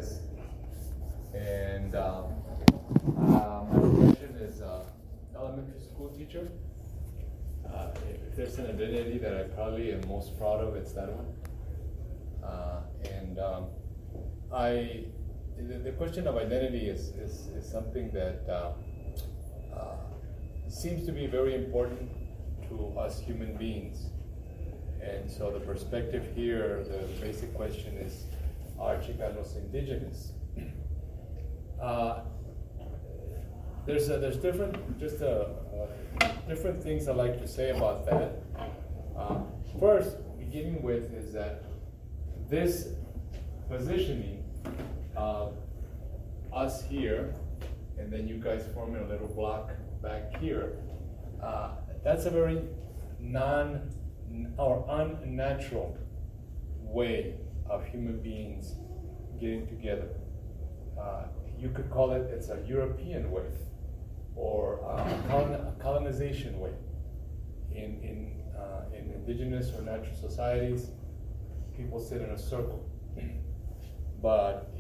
Gonzalez, and my profession is elementary school teacher. If there's an identity that I probably am most proud of, it's that one. The question of identity is something that seems to be very important to us human beings. And so the perspective here, the basic question is, are Chicanos indigenous? There's different things I like to say about that. First, beginning with is that this positioning of us here, and then you guys forming a little block back here, that's a very unnatural way of human beings getting together. You could call it's a European way, or a colonization way. In indigenous or natural societies, people sit in a circle. But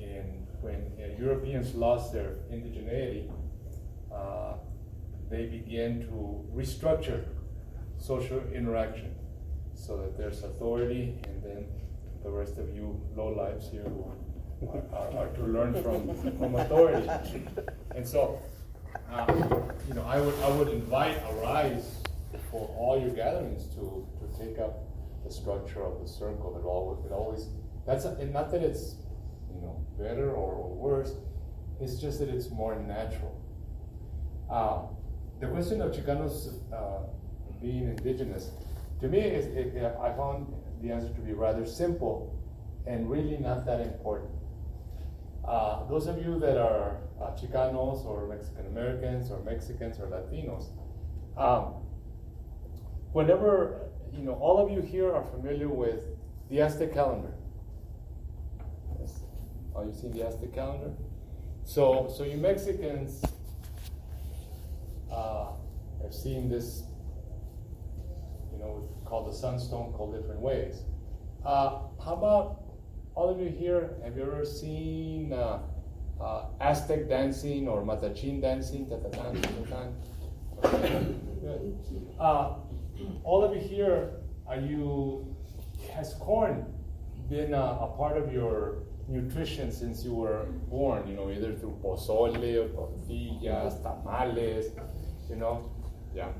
when Europeans lost their indigeneity, they began to restructure social interaction so that there's authority, and then the rest of you lowlifes here who are to learn from authority. And so, I would invite a rise for all your gatherings to take up the structure of the circle. It always not that it's better or worse. It's just that it's more natural. The question of Chicanos being indigenous, to me, I found the answer to be rather simple and really not that important. Those of you that are Chicanos or Mexican Americans or Mexicans or Latinos, whenever, all of you here are familiar with the Aztec calendar. Yes. Oh, you've seen the Aztec calendar? So you Mexicans have seen this, called the sunstone, called different ways. How about all of you here, have you ever seen Aztec dancing or Matachin dancing? Good. All of you here, has corn been a part of your nutrition since you were born? Either through pozole or tortillas, tamales, Yeah.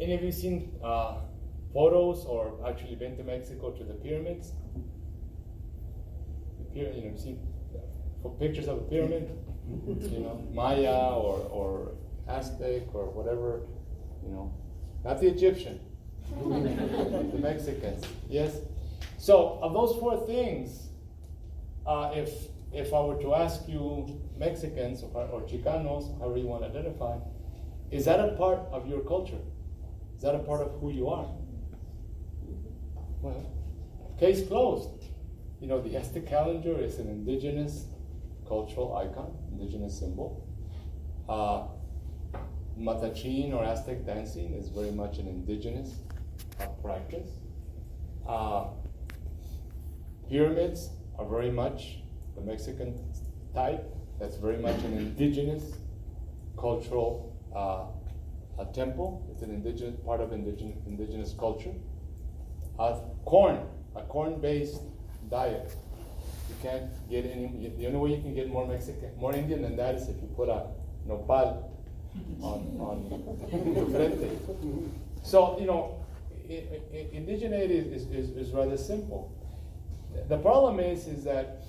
Any of you seen photos or actually been to Mexico to the pyramids? You've seen pictures of a pyramid, Maya or Aztec or whatever, not the Egyptian, the Mexicans, yes? So of those four things, if I were to ask you Mexicans or Chicanos, however you want to identify, is that a part of your culture? Is that a part of who you are? Well, case closed. The Aztec calendar is an indigenous cultural icon, indigenous symbol. Matachin or Aztec dancing is very much an indigenous practice. Pyramids are very much the Mexican type. That's very much an indigenous cultural temple. It's an indigenous part of indigenous culture. Corn, a corn-based diet. You can't get the only way you can get more Indian than that is if you put a nopal on the frente. So, indigeneity is rather simple. The problem is that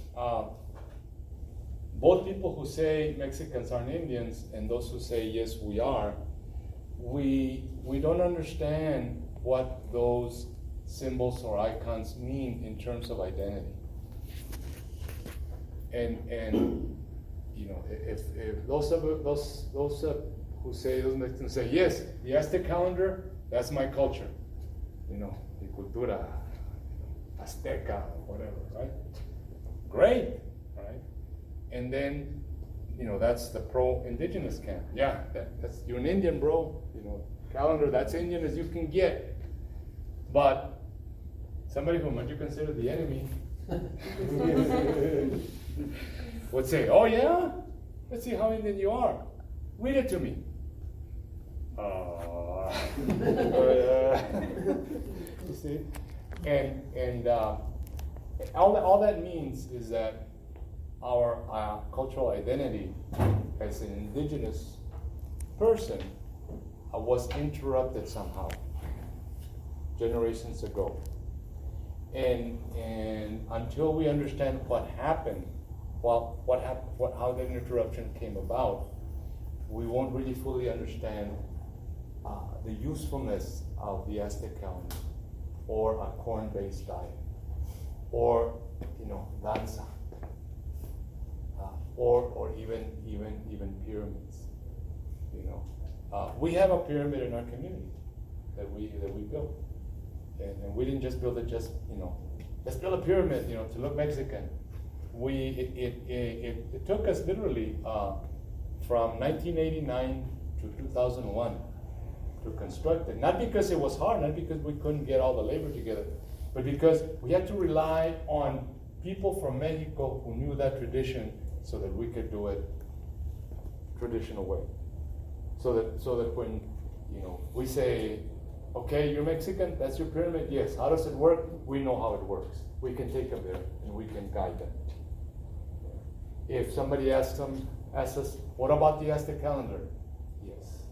both people who say Mexicans aren't Indians and those who say yes we are, we don't understand what those symbols or icons mean in terms of identity. And if those who say, those Mexicans say, yes, the Aztec calendar, that's my culture, the cultura Azteca or whatever, right? Great, right? And then, that's the pro-indigenous camp. Yeah, that's you're an Indian, bro. Calendar, that's Indian as you can get. But somebody who might you consider the enemy would say, "Oh yeah, let's see how Indian you are. Read it to me." Oh, you see, and all that means is that our cultural identity as an indigenous person was interrupted somehow generations ago, and until we understand what happened, how that interruption came about, we won't really fully understand the usefulness of the Aztec calendar, or a corn-based diet, or danza, or even pyramids. We have a pyramid in our community that we built, and we didn't just build it let's build a pyramid to look Mexican. It took us literally from 1989 to 2001 to construct it. Not because it was hard, not because we couldn't get all the labor together, but because we had to rely on people from Mexico who knew that tradition, so that we could do it traditional way. So that when we say, okay, you're Mexican, that's your pyramid, yes. How does it work? We know how it works. We can take them there and we can guide them. If somebody asks us, what about the Aztec calendar? Yes.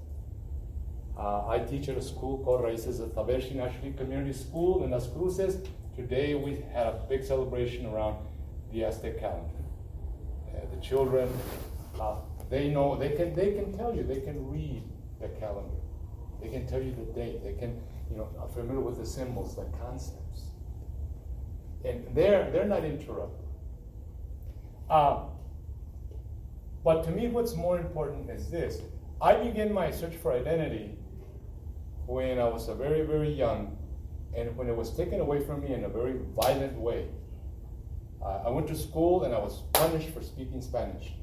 I teach at a school called Raíces de Tabershi National Community School in Las Cruces. Today we had a big celebration around the Aztec calendar. The children, they know, they can tell you, they can read the calendar. They can tell you the date. They can, are familiar with the symbols, the concepts. And they're not interrupted. But to me, what's more important is this. I began my search for identity when I was very, very young, and when it was taken away from me in a very violent way. I went to school and I was punished for speaking Spanish.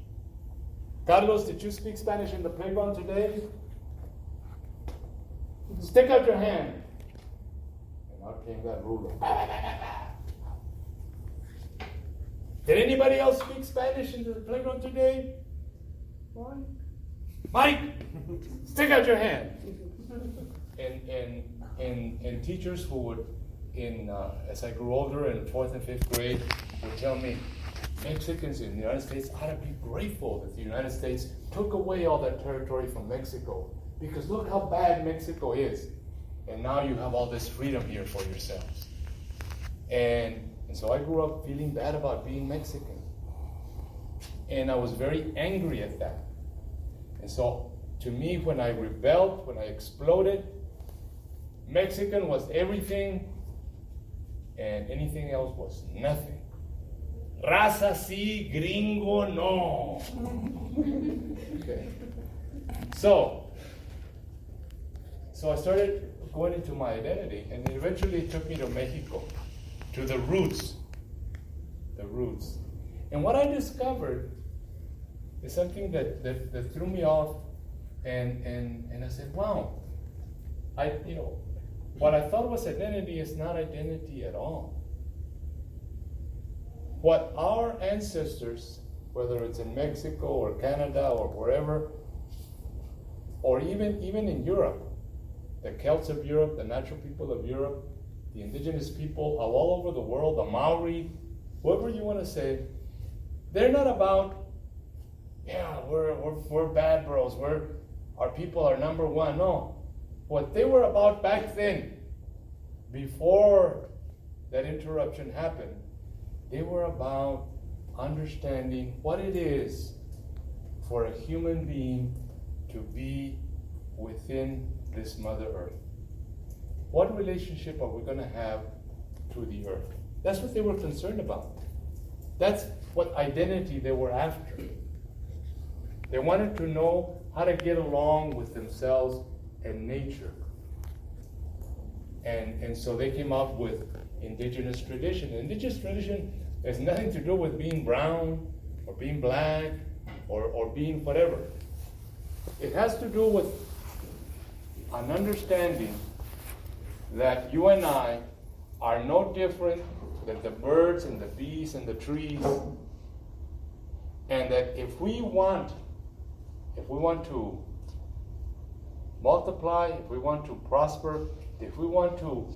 Carlos, did you speak Spanish in the playground today? Stick out your hand. And out came that ruler. Did anybody else speak Spanish in the playground today? Mike, stick out your hand. And teachers who would, as I grew older in 4th and 5th grade, would tell me, Mexicans in the United States ought to be grateful that the United States took away all that territory from Mexico, because look how bad Mexico is. And now you have all this freedom here for yourselves. And so I grew up feeling bad about being Mexican. And I was very angry at that. And so to me, when I rebelled, when I exploded, Mexican was everything and anything else was nothing. Raza sí, gringo no. Okay. So I started going into my identity, and eventually it took me to Mexico, to the roots. The roots. And what I discovered is something that threw me off, and I said, wow, what I thought was identity is not identity at all. What our ancestors, whether it's in Mexico or Canada or wherever, or even in Europe, the Celts of Europe, the natural people of Europe, the indigenous people of all over the world, the Maori, whoever you want to say, they're not about, yeah, we're bad bros, our people are number one. No. What they were about back then, before that interruption happened, they were about understanding what it is for a human being to be within this Mother Earth. What relationship are we going to have to the earth? That's what they were concerned about. That's what identity they were after. They wanted to know how to get along with themselves and nature. And so they came up with indigenous tradition. Indigenous tradition has nothing to do with being brown or being black or being whatever. It has to do with an understanding that you and I are no different than the birds and the bees and the trees. And that if we want to multiply, if we want to prosper, if we want to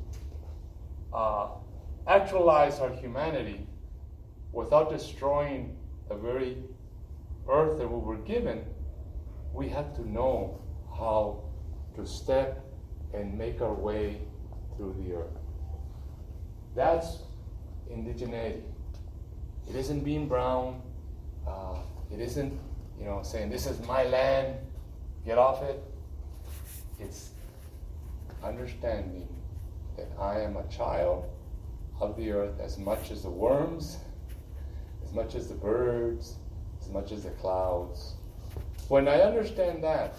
actualize our humanity without destroying the very earth that we were given, we have to know how to step and make our way through the earth. That's indigeneity. It isn't being brown. It isn't, saying this is my land, get off it. It's understanding that I am a child of the earth as much as the worms, as much as the birds, as much as the clouds. When I understand that,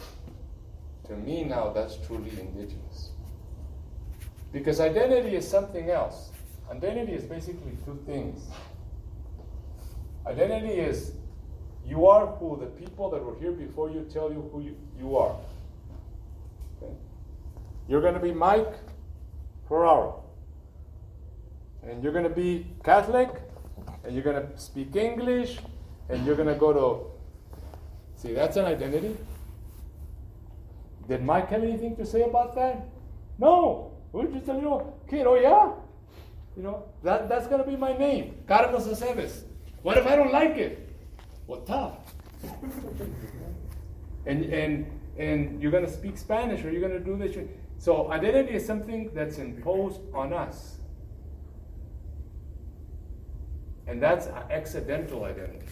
to me now that's truly indigenous. Because identity is something else. Identity is basically two things. Identity is you are who the people that were here before you tell you who you are. Okay? You're going to be Mike Ferraro. And you're going to be Catholic. And you're going to speak English. And you're going to go to... See, that's an identity. Did Mike have anything to say about that? No. We're just a little kid. Oh, yeah? That's going to be my name. Carlos Aceves. What if I don't like it? Well, tough. and you're going to speak Spanish, or you're going to do this. So identity is something that's imposed on us. And that's an accidental identity.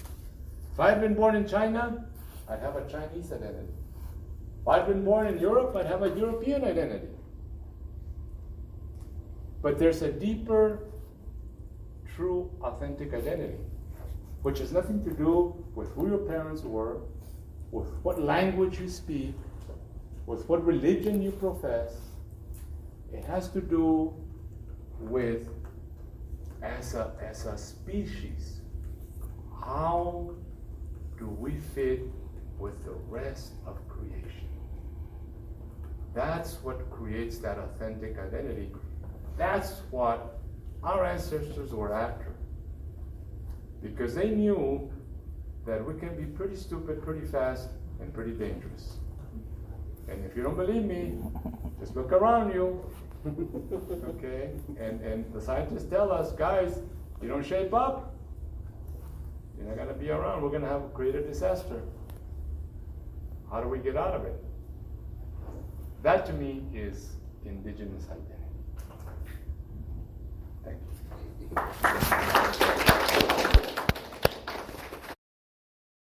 If I had been born in China, I'd have a Chinese identity. If I'd been born in Europe, I'd have a European identity. But there's a deeper, true, authentic identity, which has nothing to do with who your parents were, with what language you speak, with what religion you profess. It has to do with, as a species, how do we fit with the rest of creation? That's what creates that authentic identity. That's what our ancestors were after. Because they knew that we can be pretty stupid, pretty fast, and pretty dangerous. And if you don't believe me, just look around you. Okay? And the scientists tell us, guys, you don't shape up, you're not going to be around. We're going to have create a disaster. How do we get out of it? That to me is indigenous identity.